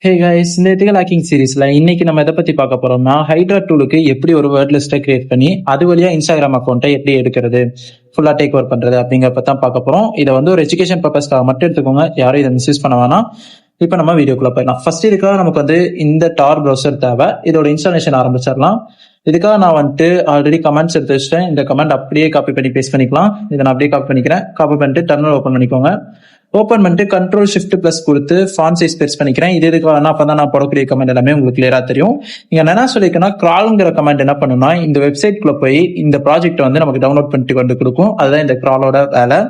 Hey guys, இந்த ethical hacking சீரீஸ்ல இன்னைக்கு நம்ம எதை பத்தி பார்க்க போறோம்னா, ஹைட்ரா டூலுக்கு எப்படி ஒரு வேர்ட் லிஸ்ட்டை கிரியேட் பண்ணி அது வழியா இன்ஸ்டாகிராம் அக்கௌண்ட்டை எப்படி எடுக்கிறது, ஃபுல்லா டேக் ஓவர் பண்றது அப்படிங்கிறப்ப தான் பார்க்க போறோம். இதை வந்து ஒரு எஜுகேஷன் பர்பஸ்க்காக மட்டும் எடுத்துக்கோங்க, யாரும் இதை மிஸ்யூஸ் பண்ண வேணாம். இப்போ நம்ம வீடியோக்குள்ள போயிடலாம். ஃபர்ஸ்ட் இதுக்காக நமக்கு வந்து இந்த டார் ப்ரௌசர் தேவை. இதோட இன்ஸ்டாலேஷன் ஆரம்பிச்சிடலாம். இதுக்காக நான் வந்துட்டு ஆல்ரெடி கமெண்ட்ஸ் எடுத்து வச்சிட்டேன். இந்த கமெண்ட் அப்படியே காப்பி பண்ணி பேஸ்ட் பண்ணிக்கலாம். இதை நான் அப்படியே காப்பி பண்ணிக்கிறேன். காப்பி பண்ணிட்டு டெர்மினல் ஓப்பன் பண்ணிக்கோங்க. ஓப்பன் பண்ணிட்டு கண்ட்ரோல் ஷிஃப்ட் பிளஸ் கொடுத்து ஃபாண்ட் சைஸ் பெருசு பண்ணிக்கிறேன். இது எதுக்கு வேணா அப்பதான் நான் போடக்கூடிய கமெண்ட் எல்லாமே உங்களுக்கு கிளியரா தெரியும். நீங்க என்ன சொல்லிருக்கேன்னா, கிரால்ங்கிற கமெண்ட் என்ன பண்ணுன்னா, இந்த வெப்சைட்குள்ள போய் இந்த ப்ராஜெக்ட் வந்து நமக்கு டவுன்லோட் பண்ணிட்டு கொண்டு கொடுக்கும். அதுதான் இந்த கிராலோட வேலை.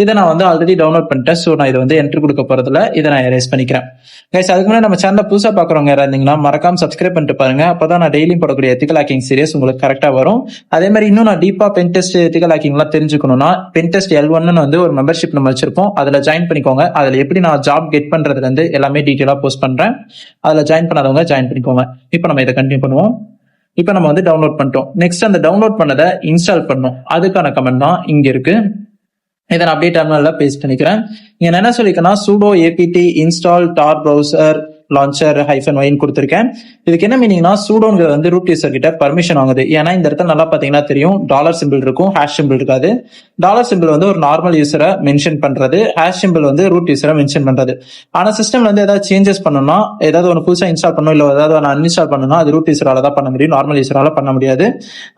இதை நான் வந்து ஆல்ரெடி டவுன்லோட் பண்ணிட்டேன். ஸோ நான் இதை வந்து என்ட்ரு கொடுக்க போறதுல இதை நான் எரேஸ் பண்ணிக்கிறேன். கைஸ், அதுக்கு முன்னாடி நம்ம சேனலை புதுசாக பார்க்குறவங்க யாராவது இருந்தீங்கன்னா மறக்காம சப்ஸ்கிரைப் பண்ணிட்டு பாருங்க. அப்பதான் நான் டெய்லியும் போடக்கூடிய எத்திக்கல் ஹேக்கிங் சீரிஸ் உங்களுக்கு கரெக்டா வரும். அதே மாதிரி இன்னும் நான் டீப்பா பென்டெஸ்ட் எத்திக்கல் ஹேக்கிங்லாம் தெரிஞ்சுக்கணும்னா, பென்டெஸ்ட் L1 வந்து ஒரு மெம்பர்ஷிப் நம்ம வச்சிருப்போம். அதுல ஜாயின் பண்ணிக்கோங்க. அதுல எப்படி நான் ஜாப் கெட் பண்றதுல இருந்து எல்லாமே டீட்டெயிலா போஸ்ட் பண்றேன். அதுல ஜாயின் பண்ணாதவங்க ஜாயின் பண்ணிக்கோங்க. இப்போ நம்ம இதை கண்டினியூ பண்ணுவோம். இப்போ நம்ம வந்து டவுன்லோட் பண்ணிட்டோம். நெக்ஸ்ட் அந்த டவுன்லோட் பண்ணதை இன்ஸ்டால் பண்ணணும். அதுக்கான கமெண்ட் தான் இங்க இருக்கு. இதை நான் அப்படியே டெர்மினல்ல பேஸ்ட் பண்ணிக்கிறேன். இங்க என்ன சொல்லிக்கன்னா, sudo apt install tar browser launcher -y கொடுத்திருக்கேன். இதுக்கு என்ன மீனிங்னா, சூடோங்கிறது வந்து ரூட் யூசர் கிட்ட பர்மிஷன் வாங்குது. ஏன்னா இந்த இடத்துல நல்லா பாத்தீங்கன்னா தெரியும், டாலர் சிம்பிள் இருக்கும், ஹேஷ் சிம்பிள் இருக்காது. டாலர் சிம்பிள் வந்து ஒரு நார்மல் யூசரை மென்ஷன் பண்றது, ஹேஷ் சிம்பிள் வந்து ரூட் யூசரை மென்ஷன் பண்றது. ஆனா சிஸ்டம்ல வந்து ஏதாவது சேஞ்சஸ் பண்ணணும்னா, ஏதாவது ஒரு புதுசா இன்ஸ்டால் பண்ணணும், இல்ல ஏதாவது ஒன்று அன்இன்ஸ்டால் பண்ணணும்னா அது ரூட் யூசரால தான் பண்ண முடியும், நார்மல் யூசரால பண்ண முடியாது.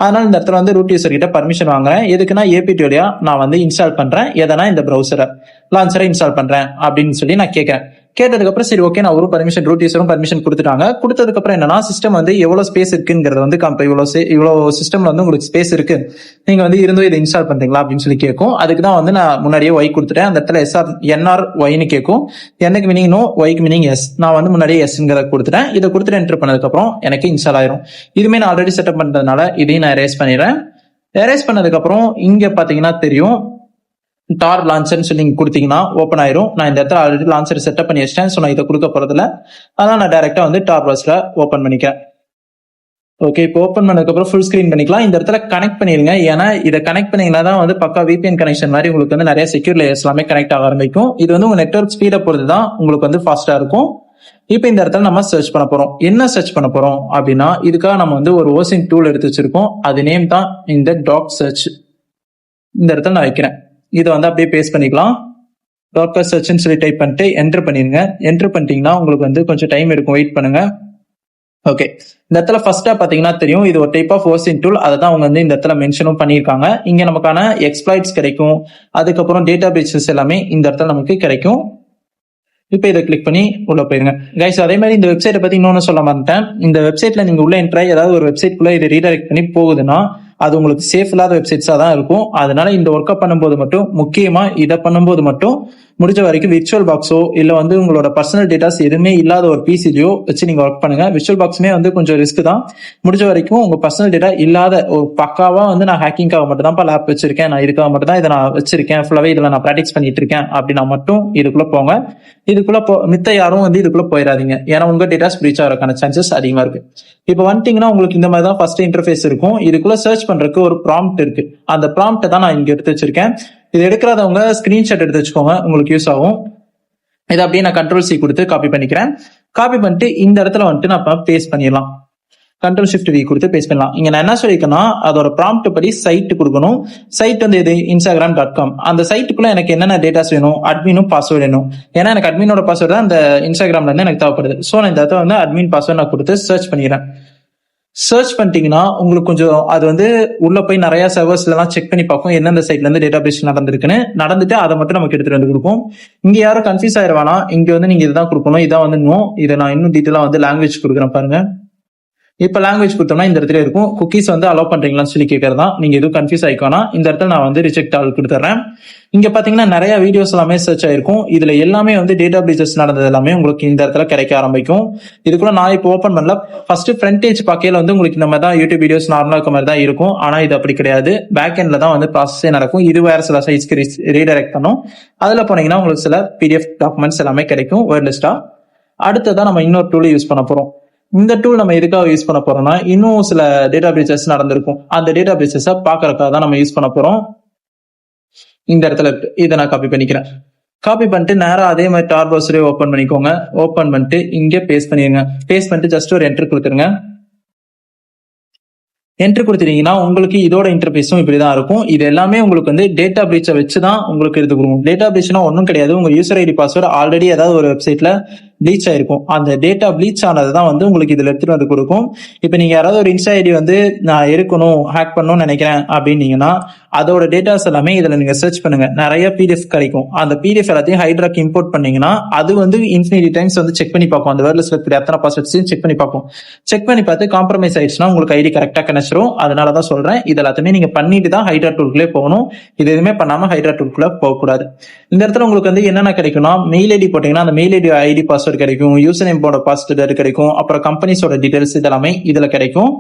அதனால இந்த இடத்துல வந்து ரூட் யூசர் கிட்ட பர்மிஷன் வாங்குறேன். எதுக்குன்னா, ஏபிடி வழியா நான் வந்து இன்ஸ்டால் பண்றேன். எதனா இந்த ப்ரௌசரை லான்ச்சரை இன்ஸ்டால் பண்றேன் அப்படின்னு சொல்லி நான் கேட்கறேன். கேட்டதுக்கு அப்புறம் சரி ஓகே, நான் ஒரு பர்மிஷன், ரூட் யூசரும் பர்மிஷன் கொடுத்துட்டாங்க. கொடுத்ததுக்கு அப்புறம் என்னன்னா, சிஸ்டம் வந்து எவ்வளவு ஸ்பேஸ் இருக்குங்கிறது வந்து இவ்வளவு சிஸ்டம்ல வந்து உங்களுக்கு ஸ்பேஸ் இருக்கு, நீங்க வந்து இருந்தும் இதை இன்ஸ்டால் பண்றீங்களா அப்படின்னு சொல்லி கேட்கும். அதுக்கு தான் வந்து நான் முன்னாடியே ஒய் கொடுத்துட்டேன். அந்த இடத்துல NR ஒய்னு கேட்கும். எனக்கு மீனிங் நோ, ஒய்க்கு மீனிங் எஸ். நான் வந்து முன்னாடியே எஸ்ங்கிறத கொடுத்துட்டேன். இதை கொடுத்துட்டு என்டர் பண்ணதுக்கு அப்புறம் எனக்கு இன்ஸ்டால் ஆயிரும். இதுமே நான் ஆல்ரெடி செட்டப் பண்றதுனால இதையும் நான் எரேஸ் பண்ணிடுறேன். எரேஸ் பண்ணதுக்கு அப்புறம் இங்க பாத்தீங்கன்னா தெரியும், டார் லான்ச்சர்னு சொல்லி நீங்க கொடுத்தீங்கன்னா ஓப்பன் ஆயிரும். நான் இந்த இடத்துல ஆல்ரெடி லான்ச்சர் செட்டப் பண்ணி வச்சிட்டேன். ஸோ நான் இதை கொடுக்க போறதுல அதான் நான் டைரக்டா வந்து டார் ப்ரௌசரை ஓப்பன் பண்ணிக்கிறேன். ஓகே, இப்போ ஓப்பன் பண்ணதுக்கு அப்புறம் ஃபுல் ஸ்கிரீன் பண்ணிக்கலாம். இந்த இடத்துல கனெக்ட் பண்ணிருங்க. ஏன்னா இதை கனெக்ட் பண்ணீங்கன்னா தான் வந்து பக்கா VPN கனெக்ஷன் மாதிரி உங்களுக்கு வந்து நிறைய செக்யூர் லேயர்ஸ் எல்லாமே கனெக்ட் ஆக ஆரம்பிக்கும். இது வந்து உங்க நெட்வொர்க் ஸ்பீடை பொறுத்து தான் உங்களுக்கு வந்து ஃபாஸ்டா இருக்கும். இப்போ இந்த இடத்துல நம்ம சர்ச் பண்ண போறோம். என்ன சர்ச் பண்ண போறோம் அப்படின்னா, இதுக்காக நம்ம வந்து ஒரு ஓசின் டூல் எடுத்து வச்சிருக்கோம். அது நேம் தான் இந்த டாக் சர்ச். இந்த இடத்துல நான் வைக்கிறேன். இதை வந்து அப்படியே பேஸ்ட் பண்ணிக்கலாம். டாக்கர் சர்ச்னு சொல்லி டைப் பண்ணிட்டு என்டர் பண்ணிருங்க. என்டர் பண்ணிட்டீங்கன்னா உங்களுக்கு வந்து கொஞ்சம் டைம் எடுக்கும், வெயிட் பண்ணுங்க. ஓகே, இந்த இடத்துல ஃபர்ஸ்டா பாத்தீங்கன்னா தெரியும், இது ஒரு டைப் ஆஃப் ஓசின் டூல். அதை தான் அவங்க வந்து இந்த இடத்துல மென்ஷனும் பண்ணியிருக்காங்க. இங்க நமக்கான எக்ஸ்ப்ளாய்ட்ஸ் கிடைக்கும், அதுக்கப்புறம் டேட்டா பேசஸ் எல்லாமே இந்த இடத்துல நமக்கு கிடைக்கும். இப்போ இதை கிளிக் பண்ணி உள்ள போயிருங்க. கைஸ், அதே மாதிரி இந்த வெப்சைட்டை பத்தி இன்னொன்னு சொல்ல மாட்டேன். இந்த வெப்சைட்ல நீங்க உள்ள என்ட்ராய் ஏதாவது ஒரு வெப்சைட்குள்ள இதை ரீடைரக்ட் பண்ணி போகுதுன்னா அது உங்களுக்கு சேஃப் இல்லாத வெப்சைட்ஸா தான் இருக்கும். அதனால இந்த ஒர்க்கை பண்ணும்போது மட்டும், முக்கியமா இதை பண்ணும்போது மட்டும் முடிஞ்ச வரைக்கும் விர்ச்சுவல் பாக்ஸோ இல்ல வந்து உங்களோட பர்சனல் டேட்டாஸ் எதுவுமே இல்லாத ஒரு பிசிலியோ வச்சு நீங்க ஒர்க் பண்ணுங்க. விர்ச்சுவல் பாக்ஸுமே வந்து கொஞ்சம் ரிஸ்க் தான். முடிஞ்ச வரைக்கும் உங்க பர்சனல் டேட்டா இல்லாத ஒரு பக்காவா வந்து நான் ஹேக்கிங்காக மட்டும் தான் லேப் வச்சிருக்கேன், நான் இதுக்காக மட்டும் தான் இதை நான் வச்சிருக்கேன், ஃபுல்லாவே இதுல நான் ப்ராக்டிஸ் பண்ணிட்டு இருக்கேன் அப்படின்னா மட்டும் இதுக்குள்ள போங்க. இதுக்குள்ள மித்த யாரும் வந்து இதுக்குள்ள போயிடாதீங்க. ஏன்னா உங்க டேட்டாஸ் பிரீச் ஆகிறதுக்கான சான்சஸ் அதிகமா இருக்கு. இப்போ வந்துட்டீங்கன்னா உங்களுக்கு இந்த மாதிரி தான் ஃபர்ஸ்ட் இன்டர்ஃபேஸ் இருக்கும். இதுக்குள்ள சர்ச் பண்றதுக்கு ஒரு ப்ராம்ப்ட் இருக்கு. அந்த ப்ராம்ப்ட் தான் நான் இங்க எடுத்து வச்சிருக்கேன். இது எடுக்கிறதவங்க ஸ்கிரீன்ஷாட் எடுத்து வச்சுக்கோங்க, உங்களுக்கு யூஸ் ஆகும். இதை அப்படியே நான் Ctrl+C கொடுத்து காப்பி பண்ணிக்கிறேன். காப்பி பண்ணிட்டு இந்த இடத்துல வந்துட்டு நான் பேஸ்ட் பண்ணிடலாம். Ctrl+Shift+V கொடுத்து பேஸ்ட் பண்ணலாம். இங்க நான் என்ன சொல்லிருக்கேன்னா, அதோட ப்ராம்ப்ட் படி சைட் கொடுக்கணும். சைட் வந்து இது instagram.com. அந்த சைட்டுக்குள்ள எனக்கு என்னென்ன டேட்டாஸ் வேணும், அட்மினும் பாஸ்வேர்டு வேணும். ஏன்னா எனக்கு அட்மினோட பாஸ்வேர்டு தான் இந்த இன்ஸ்டாகிராம்ல இருந்து எனக்கு தேவைப்படுது. ஸோ நான் இந்த இடத்துல வந்து அட்மின் பாஸ்வேர்டு நான் கொடுத்து சர்ச் பண்ணிடுறேன். சர்ச் பண்ணிட்டீங்கன்னா உங்களுக்கு கொஞ்சம் அது வந்து உள்ள போய் நிறைய சர்வர்ஸ்ல எல்லாம் செக் பண்ணி பார்க்கும், எந்தெந்த சைட்ல இருந்து டேட்டா பேஸ் நடந்துருக்குன்னு. நடந்துட்டு அதை மட்டும் நமக்கு எடுத்துட்டு வந்து கொடுக்கும். இங்க யாரும் கன்ஃபியூஸ் ஆயிடுவானா, இங்க வந்து நீங்க இதுதான் கொடுக்கணும், இதான் வந்து நோ. இதை நான் இன்னும் டீட்டெயிலா வந்து லாங்குவேஜ் கொடுக்குறேன் பாருங்க. இப்ப லாங்குவேஜ் கொடுத்தோம்னா இந்த இடத்துல இருக்கும், குக்கீஸ் வந்து அலோவ் பண்றீங்களான்னு சொல்லி கேட்கறதா. நீங்க எதுவும் கன்ஃபியூஸ் ஆயிக்கோனா இந்த இடத்துல நான் வந்து ரிஜெக்ட் ஆல் கொடுத்துறேன். இங்க பாத்தீங்கன்னா நிறைய வீடியோஸ் எல்லாமே சர்ச் ஆயிருக்கும். இதுல எல்லாமே வந்து டேட்டா பேசஸ் நடந்தது எல்லாமே உங்களுக்கு இந்த இடத்துல கிடைக்க ஆரம்பிக்கும். இதுக்குள்ள நான் இப்போ ஓப்பன் பண்ணல. ஃபர்ஸ்ட் ஃப்ரண்ட் பேஜ் பார்க்கையில வந்து உங்களுக்கு இந்த மாதிரி தான் யூடியூப் வீடியோஸ் நார்மலா இருக்க மாதிரி தான் இருக்கும். ஆனா இது அப்படி கிடையாது. பேக் எண்ட்ல தான் வந்து ப்ராசஸே நடக்கும். இது வேற சில சைட்ஸ்க்கு ரீடைரக்ட் பண்ணும். அதுல போனீங்கன்னா உங்களுக்கு சில PDF டாக்குமெண்ட்ஸ் எல்லாமே கிடைக்கும் வேர்ட் லிஸ்டா. அடுத்ததான் நம்ம இன்னொரு டூல் யூஸ் பண்ண போறோம். இந்த டூல் நம்ம எதுக்காக யூஸ் பண்ண போறோம்னா, இன்னும் சில டேட்டா பேசஸ் நடந்திருக்கும். அந்த டேட்டா பேசஸ பாக்குறதுக்காக தான் நம்ம யூஸ் பண்ண போறோம். இந்த இடத்துல இருக்கு, இதை நான் காப்பி பண்ணிக்கிறேன். காப்பி பண்ணிட்டு நேரா அதே மாதிரி டார் ப்ரௌசரே ஓப்பன் பண்ணிக்கோங்க. ஓப்பன் பண்ணிட்டு இங்கே பேஸ்ட் பண்ணிருங்க. பேஸ்ட் பண்ணிட்டு ஜஸ்ட் ஒரு என்டர் கொடுத்துருங்க. என்ட்ரு கொடுத்துட்டீங்கன்னா உங்களுக்கு இதோட இன்டர்ஃபேஸும் இப்படிதான் இருக்கும். இது எல்லாமே உங்களுக்கு வந்து டேட்டா பிரீச்சை வச்சு தான் உங்களுக்கு இது கொடுக்கும். டேட்டா பிரீச்னா ஒன்றும் கிடையாது. உங்க யூசர் ஐடி பாஸ்வேர்டு ஆல்ரெடி ஏதாவது ஒரு வெப்சைட்ல ப்ளீச் ஆயிருக்கும். அந்த டேட்டா ப்ளீச் ஆனது தான் வந்து உங்களுக்கு இதுல எடுத்துட்டு வந்து கொடுக்கும். இப்போ நீங்க யாராவது ஒரு இன்ஸ்டா ஐடி வந்து நான் இருக்கணும் ஹேக் பண்ணணும்னு நினைக்கிறேன் அப்படின்னீங்கன்னா அதோட டேட்டாஸ் எல்லாமே இதுல நீங்க சர்ச் பண்ணுங்க. நிறைய பிடிஎஃப் கிடைக்கும். அந்த பிடிஎஃப் எல்லாத்தையும் ஹைட்ராக்கு இம்போர்ட் பண்ணீங்கன்னா அது வந்து இன்ஃபினிட்டி டைம்ஸ் வந்து செக் பண்ணி பார்க்கும். அந்த வேர்ட்லெஸ் இருக்கிற எத்தனை பாஸ்வேர்ட்ஸையும் செக் பண்ணி பார்க்கும். செக் பண்ணி பார்த்து காம்ப்ரமைஸ் ஆயிடுச்சுன்னா உங்களுக்கு ஐடி கரெக்டா கணச்சிரும். அதனாலதான் சொல்றேன் இது எல்லாத்தையுமே நீங்க பண்ணிட்டு தான் ஹைட்ரா டூல்குள்ளே போகணும். இது எதுவுமே பண்ணாம ஹைட்ரா டூல்குள்ள போகக்கூடாது. இந்த இடத்துல உங்களுக்கு வந்து என்னென்ன கிடைக்கும்னா மெயில் ஐடி போட்டீங்கன்னா அந்த மெயில் ஐடி பாஸ்வேர்டு கிடைக்கும், யூசர் நேமோட பாஸ்வேர்டு கிடைக்கும், அப்புறம் கம்பெனிஸோட டீடைல்ஸ் இதெல்லாமே இதுல கிடைக்கும்.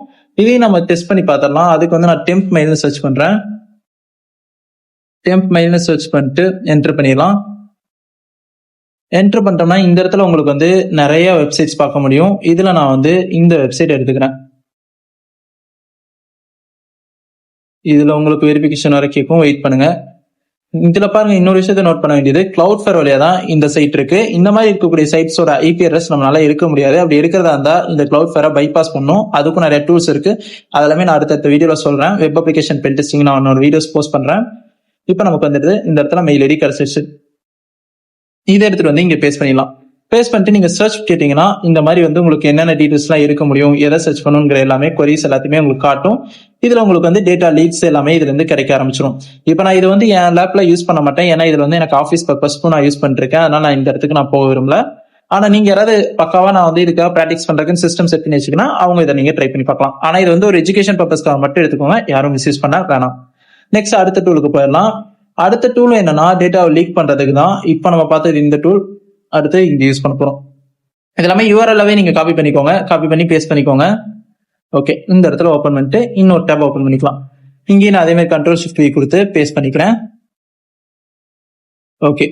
இதையும் நம்ம டெஸ்ட் பண்ணி பார்த்துடலாம். அதுக்கு வந்து நான் டெம்ப் மெயில்னு சர்ச் பண்றேன். டெம்ப் மெயில்னு சர்ச் பண்ணிட்டு என்டர் பண்ணிடலாம். என்டர் பண்ணிட்டோம்னா இந்த இடத்துல உங்களுக்கு வந்து நிறைய வெப்சைட்ஸ் பார்க்க முடியும். இதுல நான் வந்து இந்த வெப்சைட் எடுத்துக்கிறேன். இதுல உங்களுக்கு வெரிஃபிகேஷன் வரை கேட்கும், வெயிட் பண்ணுங்க. இதுல பாருங்க இன்னொரு விஷயத்த நோட் பண்ண வேண்டியது, கிளவுட்ஃபேர் வழியா தான் இந்த சைட் இருக்கு. இந்த மாதிரி இருக்கக்கூடிய சைட்ஸோட ஐபி அட்ரஸ் நம்மளால இருக்க முடியாது. அப்படி இருக்கிறதா இருந்தா இந்த கிளவுட்ஃபேரை பைபாஸ் பண்ணும். அதுக்கும் நிறைய டூல்ஸ் இருக்கு. அதெல்லாமே நான் அடுத்த வீடியோல சொல்றேன். வெப் அப்ளிகேஷன் பென் டெஸ்டிங் நான் ஒரு வீடியோஸ் போஸ்ட் பண்றேன். இப்போ நமக்கு வந்துட்டு இந்த இடத்துல மெயில் ஐடி கிடைச்சிருச்சு. இதை எடுத்துட்டு வந்து இங்க பேஸ்ட் பண்ணிடலாம். பேஸ்ட் பண்ணிட்டு நீங்க சர்ச் கேட்டீங்கன்னா இந்த மாதிரி வந்து உங்களுக்கு என்னென்ன டீடைல்ஸ் எல்லாம் இருக்க முடியும், எதை சர்ச் பண்ணுங்கிற எல்லாமே கொரிஸ் எல்லாத்தையுமே உங்களுக்கு காட்டும். இதுல உங்களுக்கு வந்து டேட்டா லீட்ஸ் எல்லாமே இதுல இருந்து கிடைக்க ஆரம்பிச்சிடும். இப்போ நான் இது வந்து என் லேப்ல யூஸ் பண்ண மாட்டேன். ஏன்னா இதுல வந்து எனக்கு ஆஃபீஸ் பர்பஸ்க்கும் நான் யூஸ் பண்ணிருக்கேன். அதனால நான் இந்த இடத்துக்கு நான் போக விரும்பல. ஆனா நீங்க யாராவது பக்காவா நான் வந்து இதுக்காக பிராக்டிஸ் பண்றதுக்கு சிஸ்டம் செட் பண்ணி வச்சுக்கன்னா அவங்க இதை நீங்க ட்ரை பண்ணி பார்க்கலாம். ஆனா இது வந்து ஒரு எஜுகேஷன் பர்பஸ்க்காக மட்டும் எடுத்துக்கோங்க, யாரும் மிஸ்யூஸ் பண்ண வேணாம். நெக்ஸ்ட் அடுத்த டூலுக்கு போயிடலாம். அடுத்த டூல் என்னன்னா டேட்டாவை லீக் பண்றதுக்கு தான் இப்போ நம்ம பார்த்தது இந்த டூல். அடுத்து இங்க யூஸ் பண்ண போறோம். இதெல்லாமே யூஆர்எல்லாவே நீங்க காப்பி பண்ணிக்கோங்க. காப்பி பண்ணி பேஸ்ட் பண்ணிக்கோங்க. ஓகே, இந்த இடத்துல ஓப்பன் பண்ணிட்டு இன்னொரு டேப் ஓப்பன் பண்ணிக்கலாம். இங்கேயும் நான் அதே மாதிரி Ctrl+Shift+V கொடுத்து பேஸ்ட் பண்ணிக்கிறேன். ஓகே,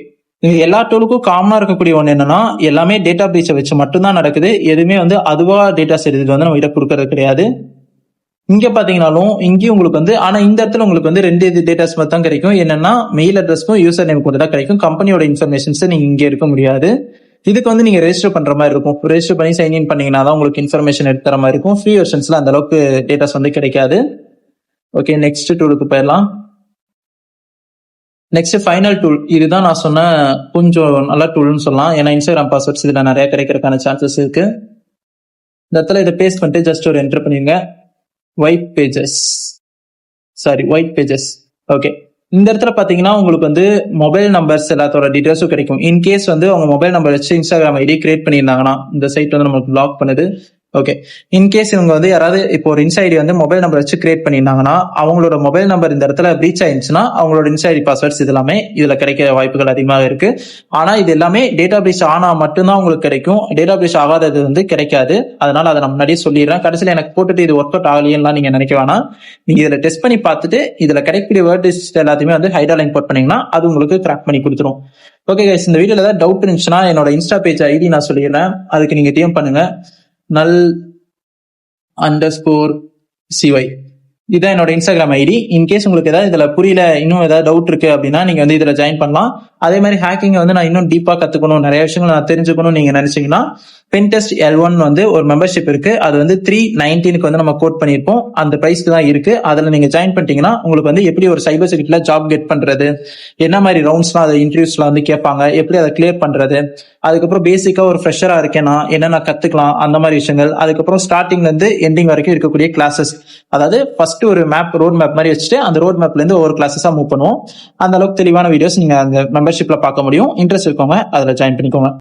எல்லா டூலுக்கும் காமனா இருக்கக்கூடிய ஒன்று என்னன்னா எல்லாமே டேட்டா பிரீச்சை வச்சு மட்டும்தான் நடக்குது. எதுவுமே வந்து அதுவா டேட்டாஸ் எடுத்துட்டு வந்து நம்ம கிட்ட கொடுக்கறது கிடையாது. இங்க பாத்தீங்கன்னாலும் இங்கேயும் உங்களுக்கு வந்து ஆனா இந்த இடத்துல உங்களுக்கு வந்து 2 டேட்டாஸ் மட்டும் தான் கிடைக்கும். என்னன்னா மெயில் அட்ரஸ்க்கும் யூசர் நேம் கூட தான் கிடைக்கும். கம்பெனியோட இன்ஃபர்மேஷன்ஸ் நீங்க இங்க எடுக்க முடியாது. இதுக்கு வந்து நீங்க ரெஜிஸ்டர் பண்ற மாதிரி இருக்கும். ரெஜிஸ்டர் பண்ணி சைன் இன் பண்ணீங்கன்னா தான் உங்களுக்கு இன்ஃபர்மேஷன் எடுத்து தர மாதிரி இருக்கும். ஃப்ரீ வெர்ஷன்ஸ்ல அந்த அளவுக்கு டேட்டாஸ் வந்து கிடைக்காது. ஓகே, நெக்ஸ்ட் டூலுக்கு போயிடலாம். Next final tool. இதுதான் நான் சொன்ன கொஞ்சம் நல்ல டூல்னு சொல்லலாம். ஏன்னா இன்ஸ்டாகிராம் பாஸ்வேர்ட்ஸ் இதுல நிறைய கிடைக்கிறதுக்கான சான்சஸ் இருக்கு. இந்த இடத்துல இதை பேஸ்ட் பண்ணிட்டு ஜஸ்ட் ஒரு என்டர் பண்ணிருங்க. White pages. ஓகே, இந்த இடத்துல பாத்தீங்கன்னா உங்களுக்கு வந்து மொபைல் நம்பர்ஸ் எல்லாத்தோட டீடைல்ஸும் கிடைக்கும். இன்கேஸ் வந்து அவங்க மொபைல் நம்பர் வச்சு இன்ஸ்டாகிராம் ஐடி கிரியேட் பண்ணியிருந்தாங்கன்னா இந்த சைட் வந்து நமக்கு பிளாக் பண்ணுது. ஓகே, இன்கேஸ் இவங்க வந்து யாராவது இப்போ ஒரு இன்ஸ்டா ஐடி வந்து மொபைல் நம்பர் வச்சு கிரியேட் பண்ணியிருந்தாங்கன்னா அவங்களோட மொபைல் நம்பர் இந்த இடத்துல பிரீச் ஆயிடுச்சுன்னா அவங்களோட இன்ஸ்டா ஐடி பாஸ்வேர்ட்ஸ் இது எல்லாமே இதுல கிடைக்கிற வாய்ப்புகள் அதிகமாக இருக்கு. ஆனா இது எல்லாமே டேட்டா பிரீச் ஆனா மட்டும்தான் உங்களுக்கு கிடைக்கும். டேட்டா பிரீச் ஆகாதது வந்து கிடைக்காது. அதனால அதை நான் முன்னாடியே சொல்லிடுறேன். கடைசியில் எனக்கு போட்டுட்டு இது ஒர்க் அவுட் ஆகலையெல்லாம் நீங்க நினைக்க வேணாம். நீங்க இதுல டெஸ்ட் பண்ணி பார்த்துட்டு இதுல கிடைக்கக்கூடிய வேர்ட் லிஸ்ட் எல்லாத்தையுமே வந்து ஹைட்ரால இம்போர்ட் பண்ணீங்கன்னா அது உங்களுக்கு கிராக் பண்ணி கொடுத்துரும். ஓகே கைஸ், இந்த வீடியோல ஏதாவது டவுட் இருந்துச்சுன்னா என்னோட இன்ஸ்டா பேஜ் ஐடி நான் சொல்லிடுறேன். அதுக்கு நீங்க டிஎம் பண்ணுங்க. null_cy இதான் என்னோட இன்ஸ்டாகிராம் ஐடி. இன்கேஸ் உங்களுக்கு ஏதாவது இதுல புரியல, இன்னும் ஏதாவது டவுட் இருக்கு அப்படின்னா நீங்க வந்து இதுல ஜாயின் பண்ணலாம். அதே மாதிரி ஹேக்கிங் வந்து நான் இன்னும் டீப்பா கத்துக்கணும், நிறைய விஷயங்கள் நான் தெரிஞ்சுக்கணும் நீங்க நினைச்சீங்கன்னா பென்டெஸ்ட் L1 வந்து ஒரு மெம்பர்ஷிப் இருக்கு. அது வந்து 319 வந்து நம்ம கோட் பண்ணிருப்போம். அந்த பிரைஸ்க்கு தான் இருக்கு. அதுல நீங்க ஜாயின் பண்ணிட்டீங்கன்னா உங்களுக்கு வந்து எப்படி ஒரு சைபர் செக்யூரிட்டில ஜாப் கெட் பண்றது, என்ன மாதிரி ரவுண்ட்ஸ்லாம் அதை இன்டர்வியூஸ்ல வந்து கேட்பாங்க, எப்படி அதை கிளியர் பண்றது, அதுக்கப்புறம் பேசிக்கா ஒரு ஃப்ரெஷரா இருக்கேன்னா என்னென்ன கத்துக்கலாம் அந்த மாதிரி விஷயங்கள், அதுக்கப்புறம் ஸ்டார்டிங்ல இருந்து எண்டிங் வரைக்கும் இருக்கக்கூடிய கிளாஸஸ், அதாவது ஃபர்ஸ்ட் ஒரு ரோட் மேப் மாதிரி வச்சுட்டு அந்த ரோட் மேப்ல இருந்து ஒவ்வொரு கிளாஸஸா மூவ் பண்ணுவோம். அந்த அளவுக்கு தெளிவான வீடியோஸ் நீங்க அந்த மெம்பர்ஷிப்ல பார்க்க முடியும். இன்ட்ரெஸ்ட் இருக்கவங்க அதுல ஜாயின் பண்ணிக்கோங்க.